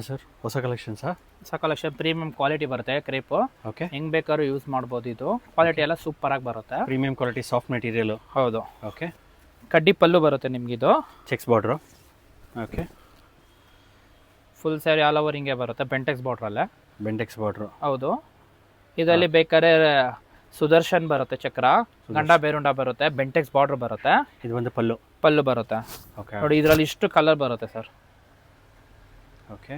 Sir ಹೊಸ ಕಲೆಕ್ಷನ್ಸಾ? ಹೊಸ collection premium quality ಬರುತ್ತೆ ಕ್ರೇಪು. ಓಕೆ, ಹೆಂಗ್ ಬೇಕಾದ್ರೂ ಯೂಸ್ ಮಾಡ್ಬೋದು. ಇದು ಕ್ವಾಲಿಟಿ ಎಲ್ಲ ಸೂಪರ್ ಆಗಿ ಬರುತ್ತೆ. Premium quality soft material. ಹೌದು, ಓಕೆ, ಕಡ್ಡಿ ಪಲ್ಲು ಬರುತ್ತೆ ನಿಮ್ಗಿದು. Checks border. Okay, full sari all over ಹಿಂಗೆ ಬರುತ್ತೆ ಬೆಂಟೆಕ್ಸ್ ಬಾರ್ಡ್ರಲ್ಲೇ. ಬೆಂಟೆಕ್ಸ್ ಬಾರ್ಡ್ರು. ಹೌದು, ಇದರಲ್ಲಿ ಬೇಕಾದ್ರೆ ಸುದರ್ಶನ್ ಬರುತ್ತೆ, ಚಕ್ರ, ಗಂಡ ಬೇರುಂಡ ಬರುತ್ತೆ, ಬೆಂಟೆಕ್ಸ್ ಬಾರ್ಡರ್ ಬರುತ್ತೆ. ಇದು ಒಂದು ಪಲ್ಲು. ಪಲ್ಲು ಬರುತ್ತೆ ಓಕೆ ನೋಡಿ. ಇದರಲ್ಲಿ ಇಷ್ಟು ಕಲರ್ ಬರುತ್ತೆ ಸರ್. ಓಕೆ,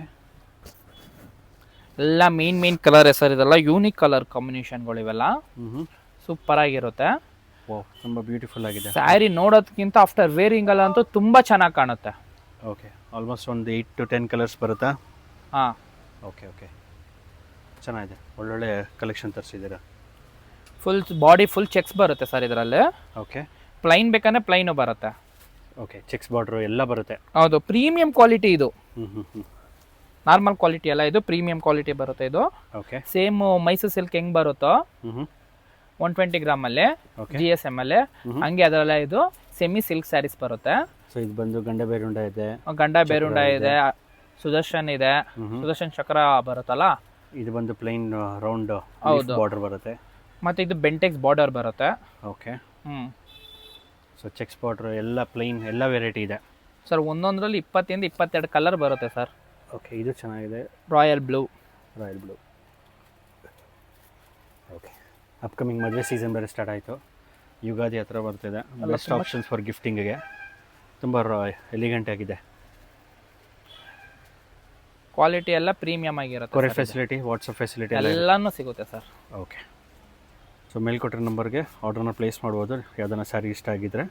ಎಲ್ಲ ಮೇನ್ ಕಲರ್ ಸರ್. ಇದೆಲ್ಲ ಯೂನಿಕ್ ಕಲರ್ ಕಾಂಬಿನೇಷನ್ಗಳು ಇವೆಲ್ಲ. ಸೂಪರ್ ಆಗಿರುತ್ತೆ. ಓ, ತುಂಬ ಬ್ಯೂಟಿಫುಲ್ ಆಗಿದೆ. ಸ್ಯಾರಿ ನೋಡೋದಕ್ಕಿಂತ ಆಫ್ಟರ್ ವೇರಿಂಗ್ ಅಲ್ಲ ಅಂತೂ ತುಂಬಾ ಚೆನ್ನಾಗಿ ಕಾಣುತ್ತೆ. ಓಕೆ, ಆಲ್ಮೋಸ್ಟ್ ಒಂದು 8 to 10 ಕಲರ್ಸ್ ಬರುತ್ತಾ? ಹಾಂ, ಓಕೆ ಓಕೆ, ಚೆನ್ನಾಗಿದೆ. ಒಳ್ಳೊಳ್ಳೆ ಕಲೆಕ್ಷನ್ ತರಿಸಿದ್ದೀರಾ. ಫುಲ್ ಬಾಡಿ ಫುಲ್ ಚೆಕ್ಸ್ ಬರುತ್ತೆ ಸರ್ ಇದರಲ್ಲಿ. ಓಕೆ, ಪ್ಲೈನ್ ಬೇಕಂದ್ರೆ ಪ್ಲೈನು ಬರುತ್ತೆ. ಓಕೆ, ಚೆಕ್ಸ್ ಬಾರ್ಡ್ರು ಎಲ್ಲ ಬರುತ್ತೆ. ಹೌದು, ಪ್ರೀಮಿಯಂ ಕ್ವಾಲಿಟಿ ಇದು. ಹ್ಞೂ ನಾರ್ಮಲ್ ಕ್ವಾಲಿಟಿ ಅಲ್ಲ, ಇದು ಪ್ರೀಮಿಯಂ ಕ್ವಾಲಿಟಿ ಬರುತ್ತೆ. ಇದು ಓಕೆ, ಸೇಮ್ ಮೈಸೂರು ಸಿಲ್ಕ್ ಹೆಂಗ್ ಬರುತ್ತೋ ಹ್ಞೂ 120 ಗ್ರಾಮ್ ಅಲ್ಲಿ ಓಕೆ, GSM ಅಲ್ಲಿ, ಹಂಗೆ ಅದರಲ್ಲ ಇದು ಸೆಮಿ ಸಿಲ್ಕ್ ಸ್ಯಾರೀಸ್ ಬರುತ್ತೆ. ಸೊ ಇದು ಬಂದು ಗಂಡ ಬೇರುಂಡ ಇದೆ, ಗಂಡ ಬೇರುಂಡ ಇದೆ, ಸುದರ್ಶನ್ ಇದೆ, ಸುದರ್ಶನ್ ಚಕ್ರ ಬರುತ್ತಲ್ಲ. ಇದು ಬಂದು ಪ್ಲೈನ್ ರೌಂಡ್ ಹೌದು, ಬಾರ್ಡರ್ ಬರುತ್ತೆ. ಮತ್ತೆ ಇದು ಬೆಂಟೆಕ್ಸ್ ಬಾರ್ಡರ್ ಬರುತ್ತೆ. ಓಕೆ, ಸೊ ಚೆಕ್ಸ್ ಬಾರ್ಡ್ರು ಎಲ್ಲ ಪ್ಲೈನ್ ಎಲ್ಲ ವೆರೈಟಿ ಇದೆ ಸರ್. ಒಂದೊಂದರಲ್ಲಿ 20 ಇಂದ 22 ಕಲರ್ ಬರುತ್ತೆ ಸರ್. ಓಕೆ, ಇದು ಚೆನ್ನಾಗಿದೆ. Royal blue. ಓಕೆ, ಅಪ್ಕಮಿಂಗ್ ಮದುವೆ ಸೀಸನ್ ಬೇರೆ ಸ್ಟಾರ್ಟ್ ಆಯಿತು. ಯುಗಾದಿ ಹತ್ರ ಬರ್ತಿದೆ. ಬೆಸ್ಟ್ ಆಪ್ಷನ್ಸ್ ಫಾರ್ ಗಿಫ್ಟಿಂಗಿಗೆ. ತುಂಬ ಎಲಿಗೆಂಟ್ ಆಗಿದೆ. ಕ್ವಾಲಿಟಿ ಎಲ್ಲ ಪ್ರೀಮಿಯಂ ಆಗಿರುತ್ತೆ. ಕೊರಿಯರ್ ಫೆಸಿಲಿಟಿ, ವಾಟ್ಸಪ್ ಫೆಸಿಲಿಟಿ ಎಲ್ಲಾನು ಸಿಗುತ್ತೆ ಸರ್. ಓಕೆ, ಸೊ ಮೇಲ್ಕೊಟ್ಟಿರೋ ನಂಬರ್ಗೆ ಆರ್ಡರ್ನ ಪ್ಲೇಸ್ ಮಾಡ್ಬೋದು. ಯಾವ್ದಾನ ಸ್ಯಾರಿ ಇಷ್ಟ ಆಗಿದ್ದರೆ